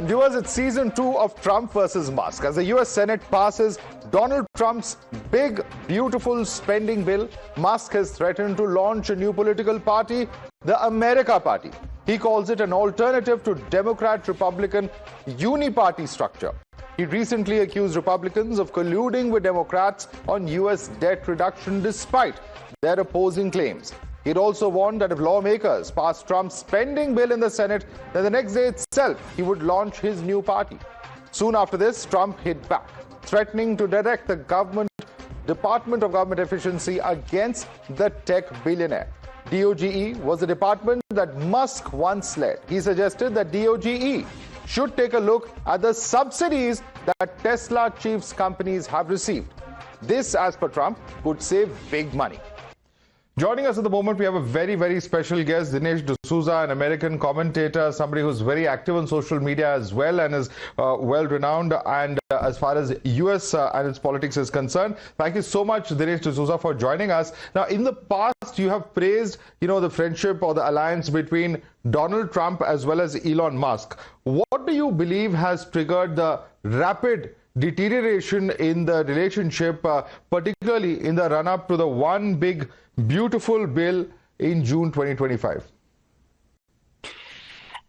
And viewers, it's season 2 of Trump versus Musk. As the US Senate passes Donald Trump's big, beautiful spending bill, Musk has threatened to launch a new political party, the America Party. He calls it an alternative to Democrat-Republican uniparty structure. He recently accused Republicans of colluding with Democrats on US debt reduction despite their opposing claims. He'd also warned that if lawmakers passed Trump's spending bill in the Senate, then the next day itself he would launch his new party. Soon after this, Trump hit back, threatening to direct the Department of Government Efficiency against the tech billionaire. DOGE was the department that Musk once led. He suggested that DOGE should take a look at the subsidies that Tesla chief's companies have received. This, as per Trump, could save big money. Joining us at the moment, we have a very, very special guest, Dinesh D'Souza, an American commentator, somebody who's very active on social media as well and is well-renowned and as far as US and its politics is concerned. Thank you so much, Dinesh D'Souza, for joining us. Now, in the past, you have praised, the friendship or the alliance between Donald Trump as well as Elon Musk. What do you believe has triggered the rapid deterioration in the relationship, particularly in the run-up to the one big beautiful bill in June 2025?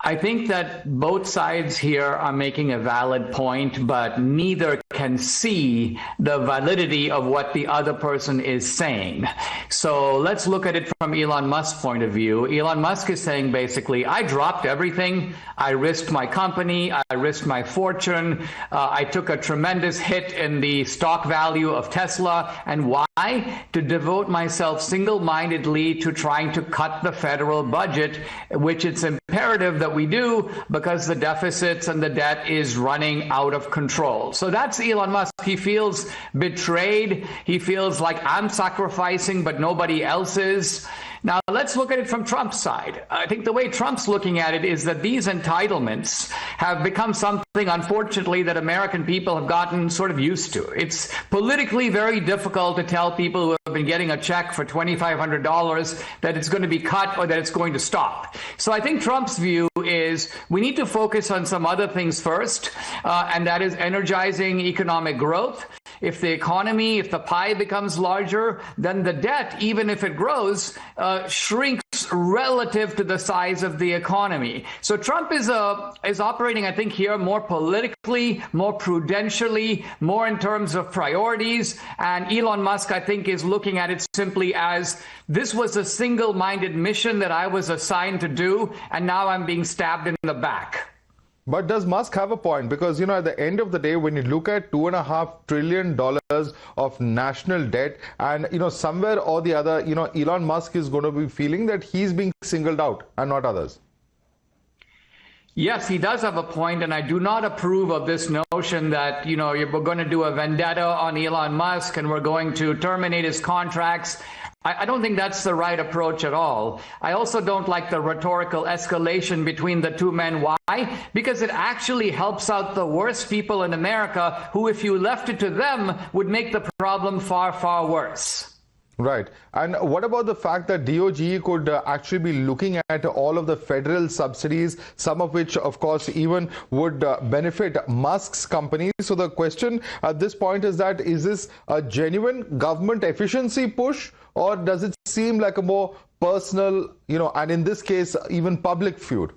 I think that both sides here are making a valid point, but neither can see the validity of what the other person is saying. So let's look at it from Elon Musk's point of view. Elon Musk is saying basically, I dropped everything. I risked my company. I risked my fortune. I took a tremendous hit in the stock value of Tesla. And why? To devote myself single-mindedly to trying to cut the federal budget, which it's imperative that we do because the deficits and the debt is running out of control. So that's Elon Musk. He feels betrayed. He feels like I'm sacrificing, but nobody else is. Now, let's look at it from Trump's side. I think the way Trump's looking at it is that these entitlements have become something, unfortunately, that American people have gotten sort of used to. It's politically very difficult to tell people who have been getting a check for $2,500 that it's going to be cut or that it's going to stop. So I think Trump's view is we need to focus on some other things first, and that is energizing economic growth. If the economy, if the pie becomes larger, then the debt, even if it grows, shrinks relative to the size of the economy. So Trump is operating, I think, here more politically, more prudentially, more in terms of priorities. And Elon Musk, I think, is looking at it simply as this was a single-minded mission that I was assigned to do, and now I'm being stabbed in the back. But does Musk have a point? Because, at the end of the day, when you look at $2.5 trillion of national debt and, somewhere or the other, Elon Musk is going to be feeling that he's being singled out and not others. Yes, he does have a point, and I do not approve of this notion that, we're going to do a vendetta on Elon Musk and we're going to terminate his contracts. I don't think that's the right approach at all. I also don't like the rhetorical escalation between the two men. Why? Because it actually helps out the worst people in America who, if you left it to them, would make the problem far, far worse. Right. And what about the fact that DOGE could actually be looking at all of the federal subsidies, some of which, of course, even would benefit Musk's companies? So the question at this point is that, is this a genuine government efficiency push, or does it seem like a more personal, and in this case, even public feud?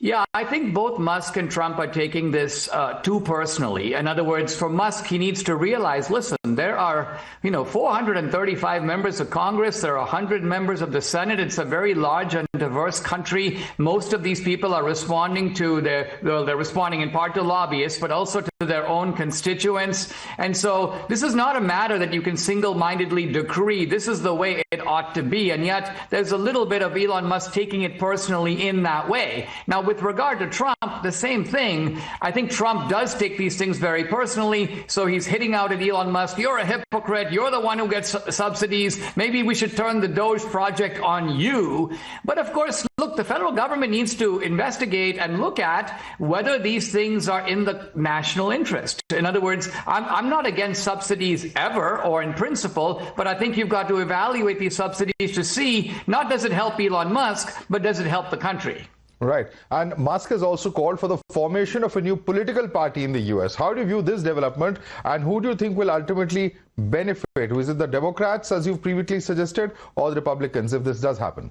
Yeah, I think both Musk and Trump are taking this too personally. In other words, for Musk, he needs to realize, listen, there are, 435 members of Congress. There are 100 members of the Senate. It's a very large and diverse country. Most of these people are responding to they're responding in part to lobbyists, but also to their own constituents. And so this is not a matter that you can single-mindedly decree. This is the way it ought to be. And yet there's a little bit of Elon Musk taking it personally in that way. Now, with regard to Trump, the same thing. I think Trump does take these things very personally. So he's hitting out at Elon Musk. You're a hypocrite. You're the one who gets subsidies. Maybe we should turn the Doge project on you. But of course, look, the federal government needs to investigate and look at whether these things are in the national interest. In other words, I'm not against subsidies ever or in principle, but I think you've got to evaluate these subsidies to see not does it help Elon Musk, but does it help the country? Right. And Musk has also called for the formation of a new political party in the US. How do you view this development, and who do you think will ultimately benefit? Is it the Democrats, as you've previously suggested, or the Republicans, if this does happen?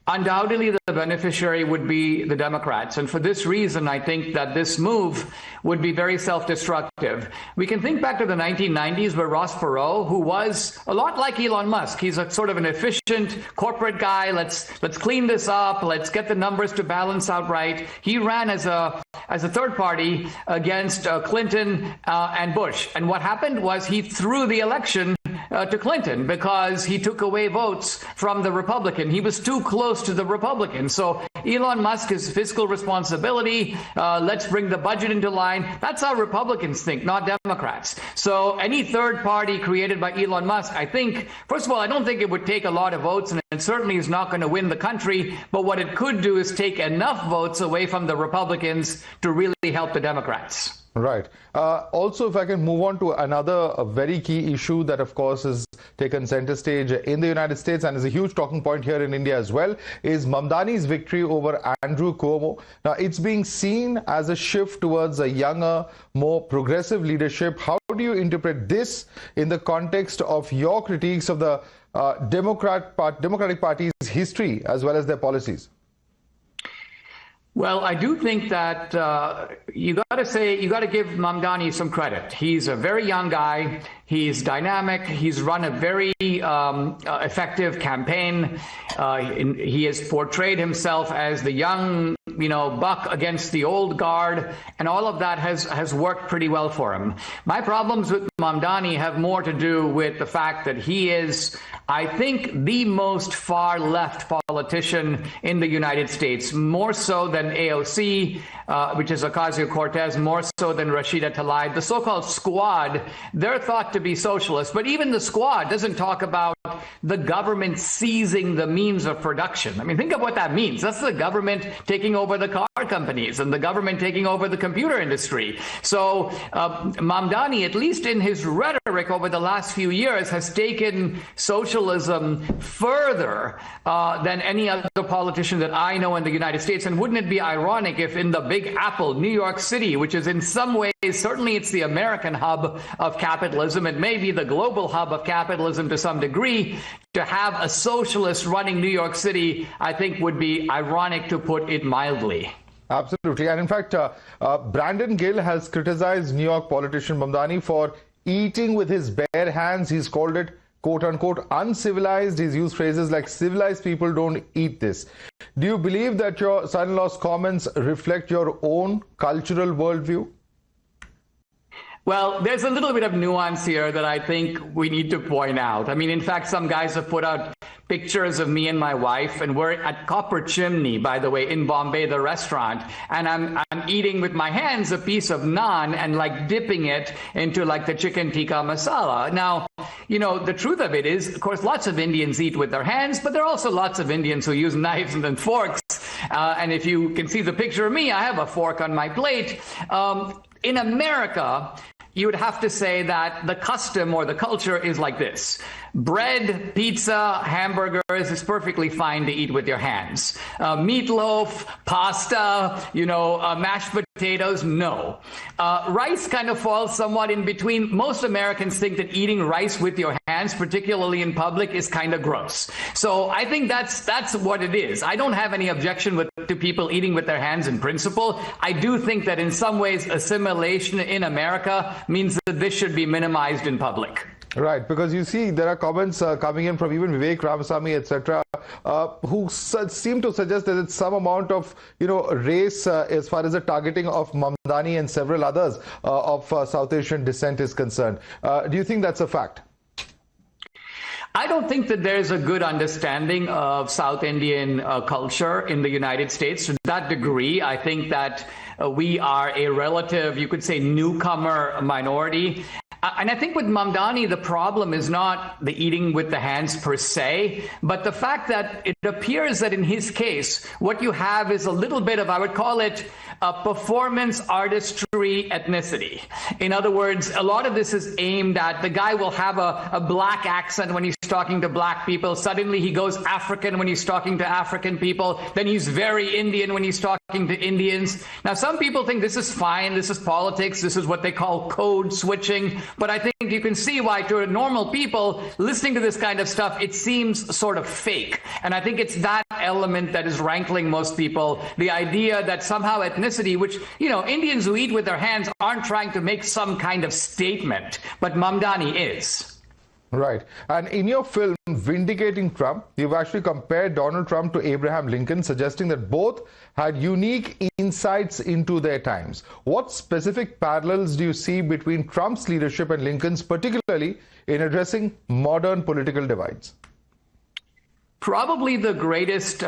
Undoubtedly, the beneficiary would be the Democrats. And for this reason, I think that this move would be very self-destructive. We can think back to the 1990s where Ross Perot, who was a lot like Elon Musk, he's a sort of an efficient corporate guy. Let's clean this up. Let's get the numbers to balance out right. He ran as a third party against Clinton and Bush. And what happened was he threw the election to Clinton because he took away votes from the Republican. He was too close to the Republican. So Elon Musk's fiscal responsibility, let's bring the budget into line. That's how Republicans think, not Democrats. So any third party created by Elon Musk, I think, first of all, I don't think it would take a lot of votes, and it certainly is not going to win the country. But what it could do is take enough votes away from the Republicans to really help the Democrats. Right. Also, if I can move on to another very key issue that, of course, has taken center stage in the United States and is a huge talking point here in India as well, is Mamdani's victory over Andrew Cuomo. Now, it's being seen as a shift towards a younger, more progressive leadership. How do you interpret this in the context of your critiques of the Democratic Party's history as well as their policies? Well, I do think that you got to give Mamdani some credit. He's a very young guy. He's dynamic. He's run a very effective campaign. He has portrayed himself as the young, buck against the old guard, and all of that has worked pretty well for him. My problems with Mamdani have more to do with the fact that he is, I think, the most far left politician in the United States, more so than AOC, which is Ocasio-Cortez, more so than Rashida Tlaib. The so-called squad, they're thought to be socialist, but even the squad doesn't talk about the government seizing the means of production. I mean, think of what that means. That's the government taking over the car companies and the government taking over the computer industry. So Mamdani, at least in his rhetoric over the last few years, has taken socialism further than any other politician that I know in the United States. And wouldn't it be ironic if in the Big Apple, New York City, which is in some ways, certainly it's the American hub of capitalism, it may be the global hub of capitalism to some degree, to have a socialist running New York City, I think would be ironic, to put it mildly. Absolutely. And in fact, Brandon Gill has criticized New York politician Mamdani for eating with his bare hands. He's called it, quote unquote, uncivilized. He's used phrases like civilized people don't eat this. Do you believe that your son-in-law's comments reflect your own cultural worldview? Well, there's a little bit of nuance here that I think we need to point out. I mean, in fact, some guys have put out pictures of me and my wife, and we're at Copper Chimney, by the way, in Bombay, the restaurant, and I'm eating with my hands a piece of naan and like dipping it into like the chicken tikka masala. Now, the truth of it is, of course, lots of Indians eat with their hands, but there are also lots of Indians who use knives and then forks. And if you can see the picture of me, I have a fork on my plate. In America, you would have to say that the custom or the culture is like this. Bread, pizza, hamburgers is perfectly fine to eat with your hands. Meatloaf, pasta, mashed potatoes, no. Rice kind of falls somewhat in between. Most Americans think that eating rice with your hands, particularly in public, is kind of gross. So I think that's what it is. I don't have any objection to people eating with their hands in principle. I do think that in some ways assimilation in America means that this should be minimized in public. Right, because you see there are comments coming in from even Vivek Ramasamy, etc., who seem to suggest that it's some amount of, race as far as the targeting of Mamdani and several others of South Asian descent is concerned. Do you think that's a fact? I don't think that there's a good understanding of South Indian culture in the United States. To that degree, I think that we are a relative, you could say, newcomer minority. And I think with Mamdani, the problem is not the eating with the hands per se, but the fact that it appears that in his case, what you have is a little bit of, I would call it, a performance artistry ethnicity. In other words, a lot of this is aimed at the guy will have a black accent when he's talking to black people. Suddenly he goes African when he's talking to African people. Then he's very Indian when he's talking to Indians. Now, some people think this is fine. This is politics. This is what they call code switching. But I think you can see why to normal people listening to this kind of stuff, it seems sort of fake. And I think it's that element that is rankling most people. The idea that somehow ethnicity, which, you know, Indians who eat with their hands aren't trying to make some kind of statement, but Mamdani is. Right. And in your film, Vindicating Trump, you've actually compared Donald Trump to Abraham Lincoln, suggesting that both had unique insights into their times. What specific parallels do you see between Trump's leadership and Lincoln's, particularly in addressing modern political divides? Probably the greatest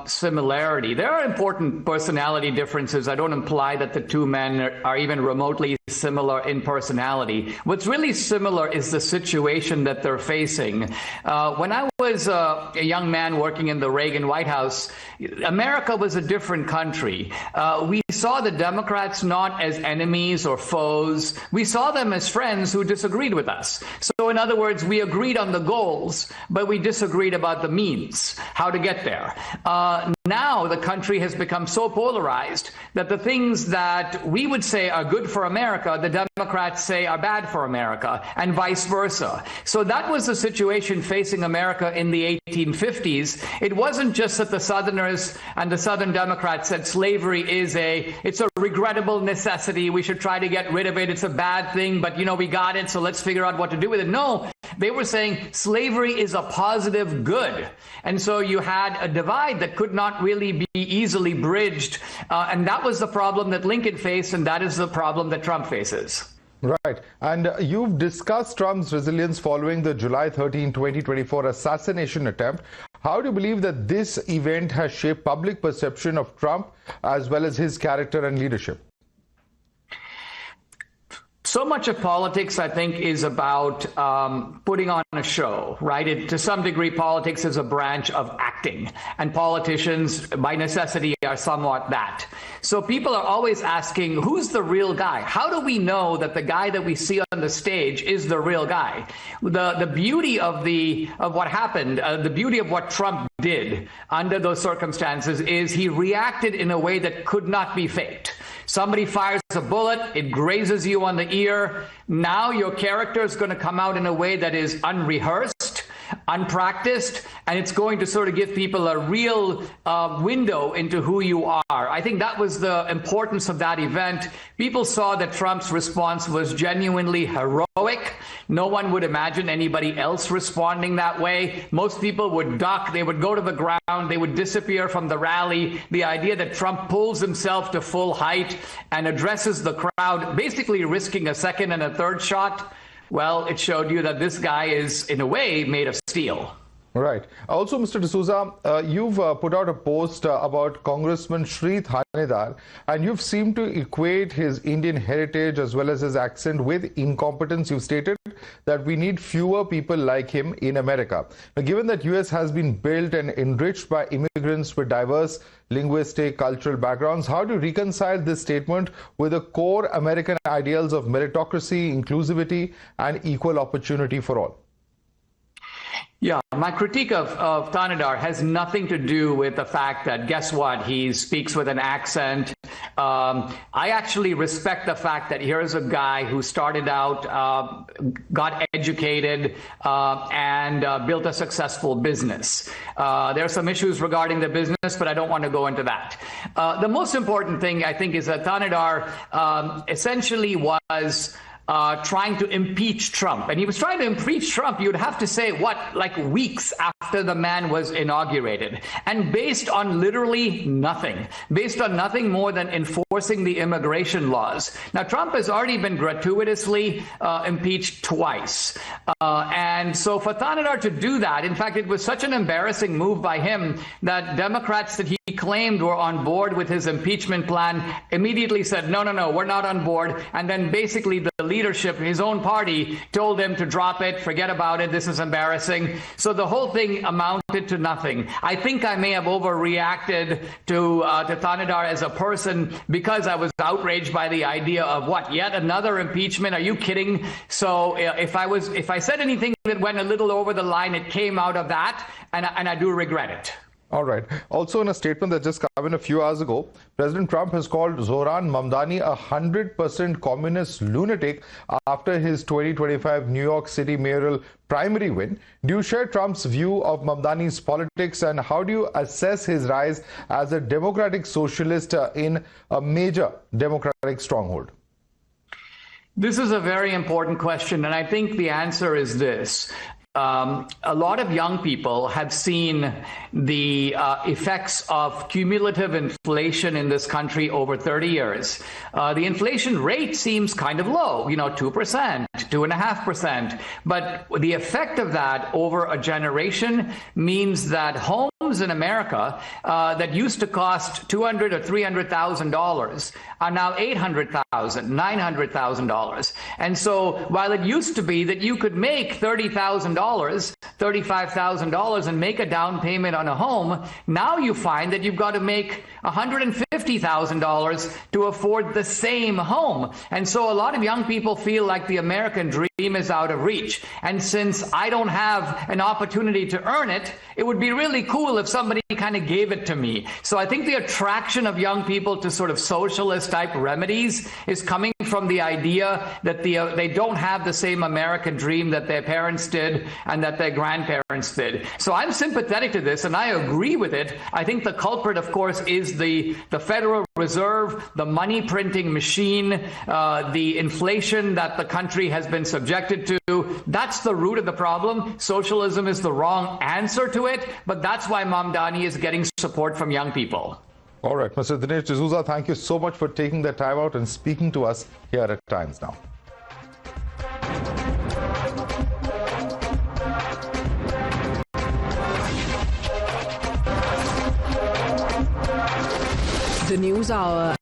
similarity. There are important personality differences. I don't imply that the two men are even remotely similar in personality. What's really similar is the situation that they're facing. When I was a young man working in the Reagan White House, America was a different country. We saw the Democrats not as enemies or foes. We saw them as friends who disagreed with us. So in other words, we agreed on the goals, but we disagreed about the means. How to get there. Now the country has become so polarized that the things that we would say are good for America, the Democrats say are bad for America, and vice versa. So that was the situation facing America in the 1850s. It wasn't just that the Southerners and the Southern Democrats said slavery is it's a regrettable necessity. We should try to get rid of it. It's a bad thing, but you know, we got it, so let's figure out what to do with it. No, they were saying slavery is a positive good. And so you had a divide that could not really be easily bridged. And that was the problem that Lincoln faced, and that is the problem that Trump faces. Right. And you've discussed Trump's resilience following the July 13, 2024 assassination attempt. How do you believe that this event has shaped public perception of Trump as well as his character and leadership? So much of politics, I think, is about putting on a show, right? To some degree, politics is a branch of acting, and politicians, by necessity, are somewhat that. So people are always asking, who's the real guy? How do we know that the guy that we see on the stage is the real guy? The beauty of what happened, the beauty of what Trump did under those circumstances is he reacted in a way that could not be faked. Somebody fires a bullet, it grazes you on the ear. Now your character is going to come out in a way that is unrehearsed, unpracticed, and it's going to sort of give people a real window into who you are. I think that was the importance of that event. People saw that Trump's response was genuinely heroic. No one would imagine anybody else responding that way. Most people would duck, they would go to the ground, they would disappear from the rally. The idea that Trump pulls himself to full height and addresses the crowd, basically risking a second and a third shot, well, it showed you that this guy is, in a way, made of steel. Right. Also, Mr. D'Souza, you've put out a post about Congressman Shri Thanedar, and you've seemed to equate his Indian heritage as well as his accent with incompetence. You've stated that we need fewer people like him in America. Now, given that US has been built and enriched by immigrants with diverse linguistic, cultural backgrounds, how do you reconcile this statement with the core American ideals of meritocracy, inclusivity, and equal opportunity for all? Yeah, my critique of Thanedar has nothing to do with the fact that, guess what, he speaks with an accent. I actually respect the fact that here's a guy who started out, got educated, and built a successful business. There are some issues regarding the business, but I don't want to go into that. The most important thing, I think, is that Thanedar essentially was trying to impeach Trump. And he was trying to impeach Trump, you'd have to say, like weeks after the man was inaugurated. And based on literally nothing. Based on nothing more than enforcing the immigration laws. Now, Trump has already been gratuitously impeached twice. And so for Thanedar to do that, in fact, it was such an embarrassing move by him that Democrats that he claimed were on board with his impeachment plan immediately said, no, we're not on board. And then basically the leadership, his own party, told him to drop it, forget about it, this is embarrassing. So the whole thing amounted to nothing. I think I may have overreacted to Thanedar as a person because I was outraged by the idea of what, yet another impeachment? Are you kidding? So if I said anything that went a little over the line, it came out of that, and I do regret it. All right. Also, in a statement that just came in a few hours ago, President Trump has called Zoran Mamdani a 100% communist lunatic after his 2025 New York City mayoral primary win. Do you share Trump's view of Mamdani's politics, and how do you assess his rise as a democratic socialist in a major democratic stronghold? This is a very important question, and I think the answer is this. A lot of young people have seen the effects of cumulative inflation in this country over 30 years. The inflation rate seems kind of low, 2%, 2.5%. But the effect of that over a generation means that homes in America that used to cost $200,000 or $300,000 are now $800,000, $900,000. And so while it used to be that you could make $30,000, $35,000 and make a down payment on a home, now you find that you've got to make $150,000 to afford the same home. And so a lot of young people feel like the American dream is out of reach. And since I don't have an opportunity to earn it, it would be really cool if somebody kind of gave it to me. So I think the attraction of young people to sort of socialist type remedies is coming from the idea that they don't have the same American dream that their parents did and that their grandparents did. So I'm sympathetic to this, and I agree with it. I think the culprit, of course, is the Federal Reserve, the money printing machine, the inflation that the country has been subjected to. That's the root of the problem. Socialism is the wrong answer to it, but that's why Mamdani is getting support from young people. All right, Mr. Dinesh D'Souza, thank you so much for taking the time out and speaking to us here at Times Now. The News Hour